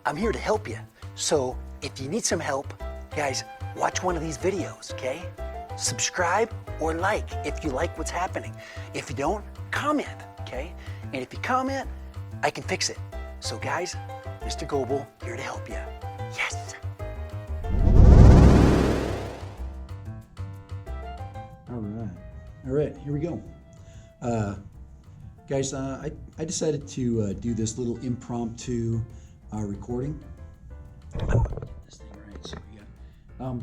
I'm here to help you. So if you need some help, guys, watch one of these videos, okay? Subscribe or like if you like what's happening. If you don't, comment, okay? And if you comment, I can fix it. So guys, Mr. Goebel, here to help you. Yes! All right, here we go. Guys, I decided to do this little impromptu recording. Oh, get this thing right, so we got,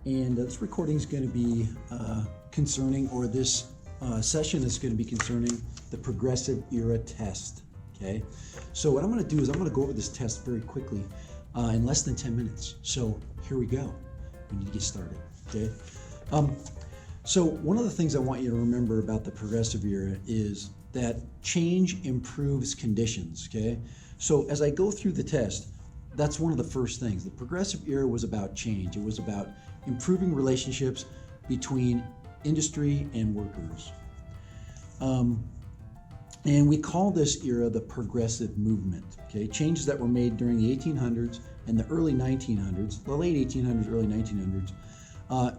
and this recording is going to be concerning, or this session is going to be concerning the progressive era test, okay? So what I'm going to do is I'm going to go over this test very quickly in less than 10 minutes. So here we go. We need to get started, okay? So one of the things I want you to remember about the progressive era is that change improves conditions, okay? So as I go through the test, that's one of the first things. The progressive era was about change. It was about improving relationships between industry and workers. And we call this era the progressive movement, okay? Changes that were made during the 1800s and the early 1900s, the late 1800s, early 1900s,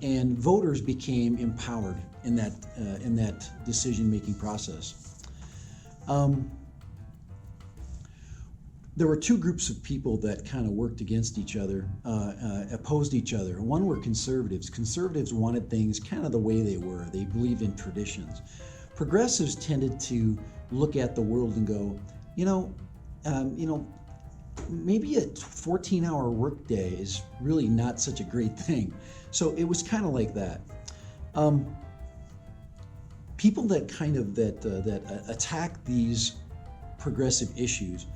and voters became empowered in that decision-making process. There were two groups of people that kind of worked against each other, opposed each other. One were conservatives. Conservatives wanted things kind of the way they were. They believed in traditions. Progressives tended to look at the world and go, maybe a 14-hour workday is really not such a great thing. So it was kind of like that. People that attack these progressive issues,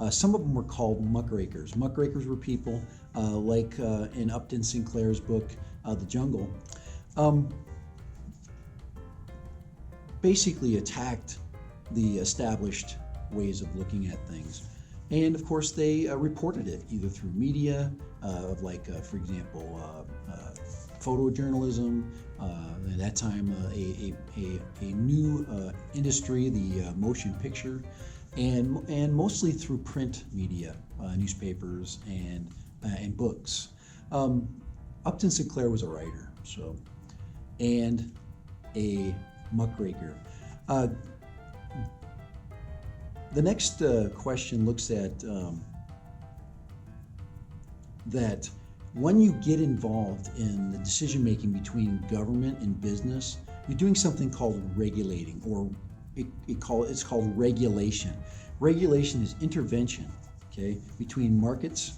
some of them were called muckrakers. Muckrakers were people like in Upton Sinclair's book, The Jungle, basically attacked the established ways of looking at things. And of course, they reported it either through media, for example, photojournalism. At that time, a new industry, the motion picture, and mostly through print media, newspapers and books. Upton Sinclair was a writer, and a muckraker. The next question looks at that when you get involved in the decision-making between government and business, you're doing something called regulating, or it's called regulation. Regulation is intervention, okay, between markets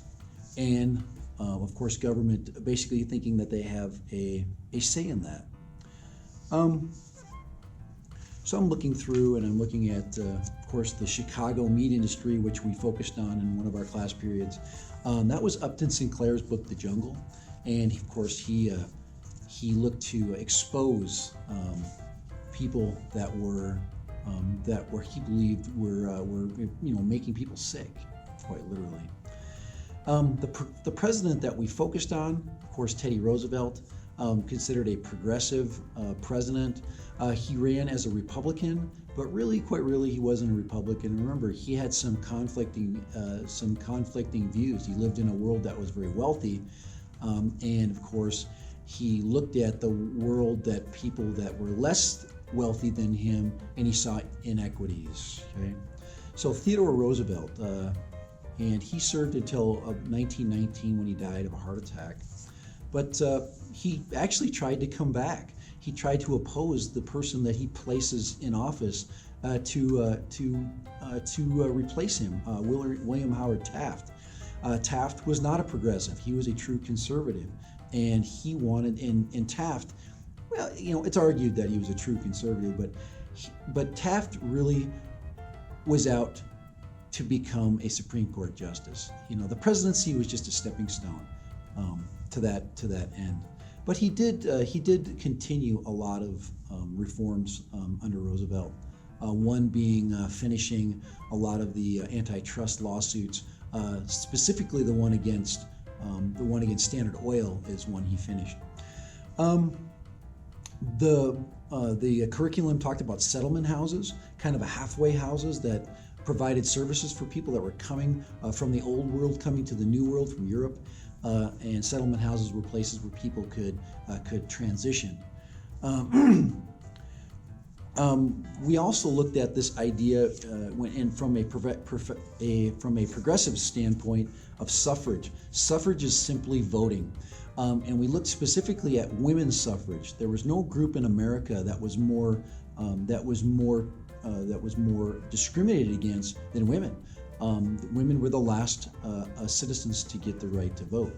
and, of course, government, basically thinking that they have a say in that. So I'm looking through and I'm looking at, of course, the Chicago meat industry, which we focused on in one of our class periods. That was Upton Sinclair's book, The Jungle. And of course, he looked to expose people that he believed were making people sick, quite literally. The president that we focused on, of course, Teddy Roosevelt, considered a progressive president. He ran as a Republican, but quite really, he wasn't a Republican. Remember, he had some conflicting views. He lived in a world that was very wealthy, and of course, he looked at the world that people that were less wealthy than him, and he saw inequities. Okay, so Theodore Roosevelt, and he served until 1919 when he died of a heart attack. But he actually tried to come back. He tried to oppose the person that he places in office to replace him, William Howard Taft. Taft was not a progressive. He was a true conservative, and he wanted. And Taft, well, it's argued that he was a true conservative, but Taft really was out to become a Supreme Court justice. The presidency was just a stepping stone to that end. But he did continue a lot of reforms under Roosevelt. One being finishing a lot of the antitrust lawsuits, specifically the one against Standard Oil is one he finished. The curriculum talked about settlement houses, kind of a halfway houses that provided services for people that were coming from the old world, coming to the new world from Europe, and settlement houses were places where people could transition. We also looked at this idea from a progressive standpoint of suffrage. Suffrage is simply voting, and we looked specifically at women's suffrage. There was no group in America that was more discriminated against than women. Women were the last citizens to get the right to vote.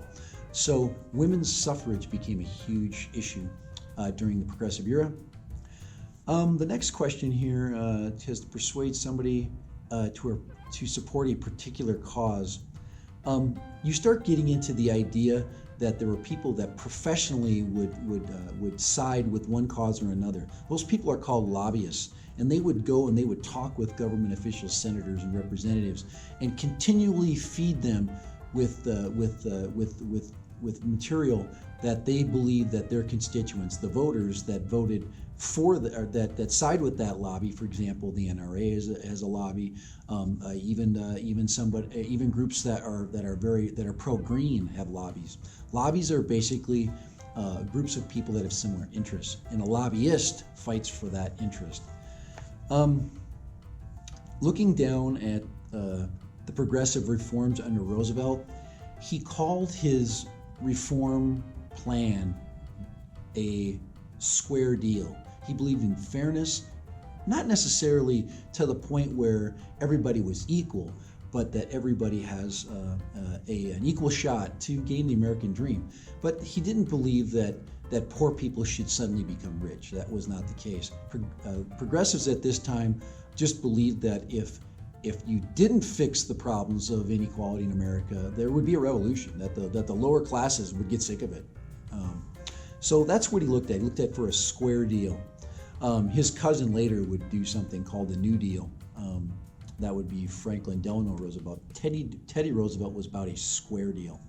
So women's suffrage became a huge issue during the progressive era. The next question here is to persuade somebody to support a particular cause. You start getting into the idea that there were people that professionally would side with one cause or another. Those people are called lobbyists, and they would go and they would talk with government officials, senators, and representatives, and continually feed them with material that they believe that their constituents, the voters that voted for that side with that lobby, for example, the NRA has a lobby, even groups that are pro-green have lobbies. Lobbies are basically groups of people that have similar interests, and a lobbyist fights for that interest. Looking down at the progressive reforms under Roosevelt, he called his reform plan a square deal. He believed in fairness, not necessarily to the point where everybody was equal, but that everybody has an equal shot to gain the American dream. But he didn't believe that poor people should suddenly become rich. That was not the case. Progressives at this time just believed that if you didn't fix the problems of inequality in America, there would be a revolution, that the lower classes would get sick of it. So that's what he looked at. He looked at for a square deal. His cousin later would do something called the New Deal. That would be Franklin Delano Roosevelt. Teddy Roosevelt was about a square deal.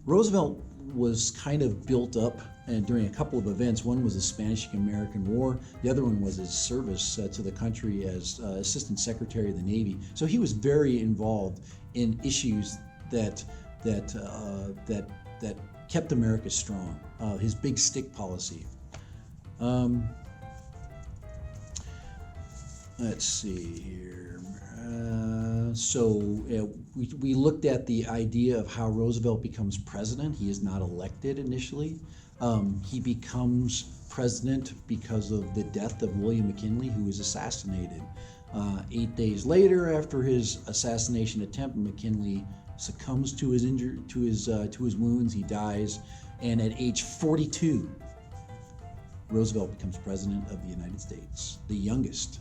Roosevelt was kind of built up and during a couple of events. One was the Spanish-American War. The other one was his service to the country as Assistant Secretary of the Navy. So he was very involved in issues that kept America strong. His big stick policy. Let's see here. We looked at the idea of how Roosevelt becomes president. He is not elected initially. He becomes president because of the death of William McKinley, who was assassinated. 8 days later, after his assassination attempt, McKinley succumbs to his wounds. He dies, and at age 42, Roosevelt becomes president of the United States, the youngest.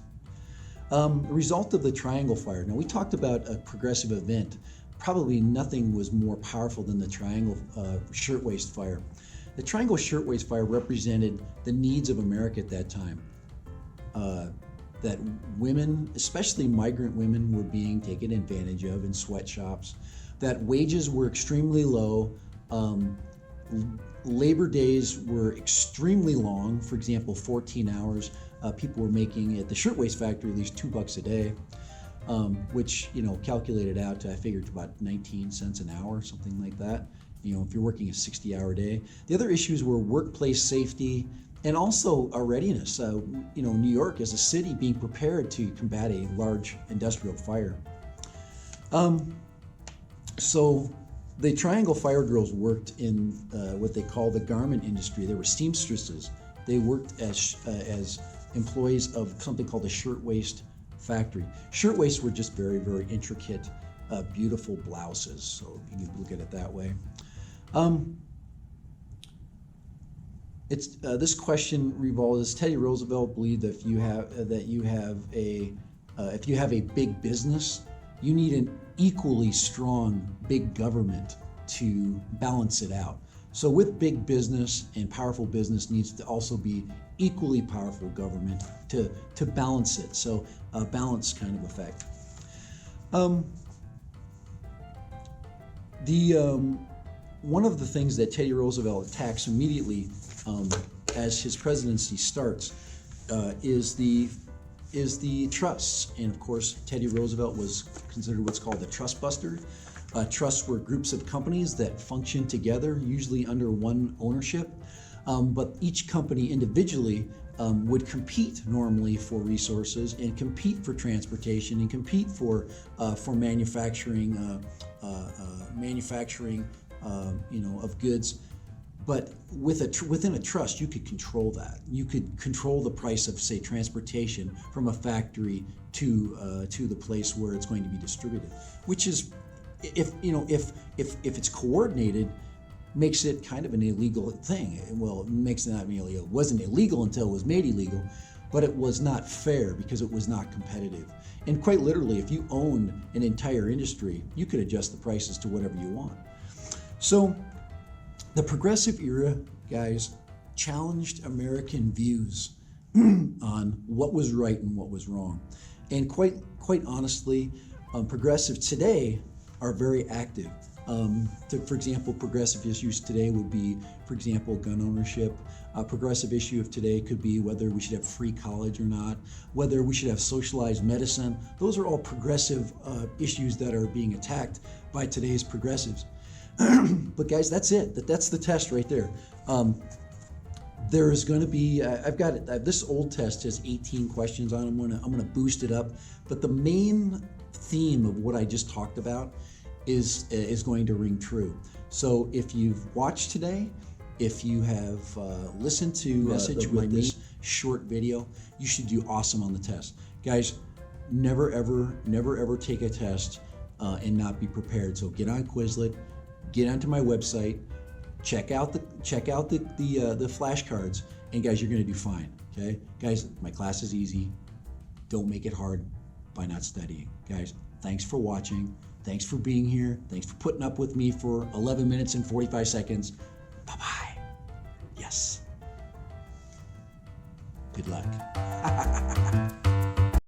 The result of the Triangle Fire. Now, we talked about a progressive event. Probably nothing was more powerful than the Triangle Shirtwaist Fire. The Triangle Shirtwaist Fire represented the needs of America at that time. That women, especially migrant women, were being taken advantage of in sweatshops. That wages were extremely low. Labor days were extremely long. For example, 14 hours. People were making at the shirtwaist factory at least $2 a day, which calculated out to, I figured, about 19 cents an hour, something like that. If you're working a 60-hour day. The other issues were workplace safety and also a readiness. New York as a city being prepared to combat a large industrial fire. So the Triangle Fire Girls worked in what they call the garment industry. They were seamstresses. They worked as employees of something called the shirtwaist factory. Shirtwaists were just very, very intricate, beautiful blouses. So you can look at it that way. This question revolves. Teddy Roosevelt believed that if you have a big business, you need an equally strong big government to balance it out. So with big business and powerful business needs to also be equally powerful government to balance it. So a balance kind of effect. One of the things that Teddy Roosevelt attacks immediately as his presidency starts is the is the trusts. And of course, Teddy Roosevelt was considered what's called a trust buster. Trusts were groups of companies that function together, usually under one ownership. But each company individually would compete normally for resources and compete for transportation and compete for manufacturing, of goods. But within a trust, you could control that. You could control the price of, say, transportation from a factory to the place where it's going to be distributed, which is, if it's coordinated, makes it kind of an illegal thing. Well, it makes it not illegal. It wasn't illegal until it was made illegal, but it was not fair because it was not competitive. And quite literally, if you owned an entire industry, you could adjust the prices to whatever you want. So the progressive era, guys, challenged American views on what was right and what was wrong. And quite honestly, progressives today are very active. For example, progressive issues today would be, for example, gun ownership. A progressive issue of today could be whether we should have free college or not, whether we should have socialized medicine. Those are all progressive issues that are being attacked by today's progressives. But guys, that's it. That's the test right there. There's going to be, I've got it. This old test has 18 questions on it. I'm going to boost it up. But the main theme of what I just talked about is going to ring true. So if you've watched today, if you have listened to message with this short video, you should do awesome on the test. Guys, never ever take a test and not be prepared. So get on Quizlet, get onto my website, check out the flashcards, and guys, you're going to do fine. Okay, guys, my class is easy. Don't make it hard by not studying. Guys, thanks for watching. Thanks for being here. Thanks for putting up with me for 11 minutes and 45 seconds. Bye-bye. Yes. Good luck.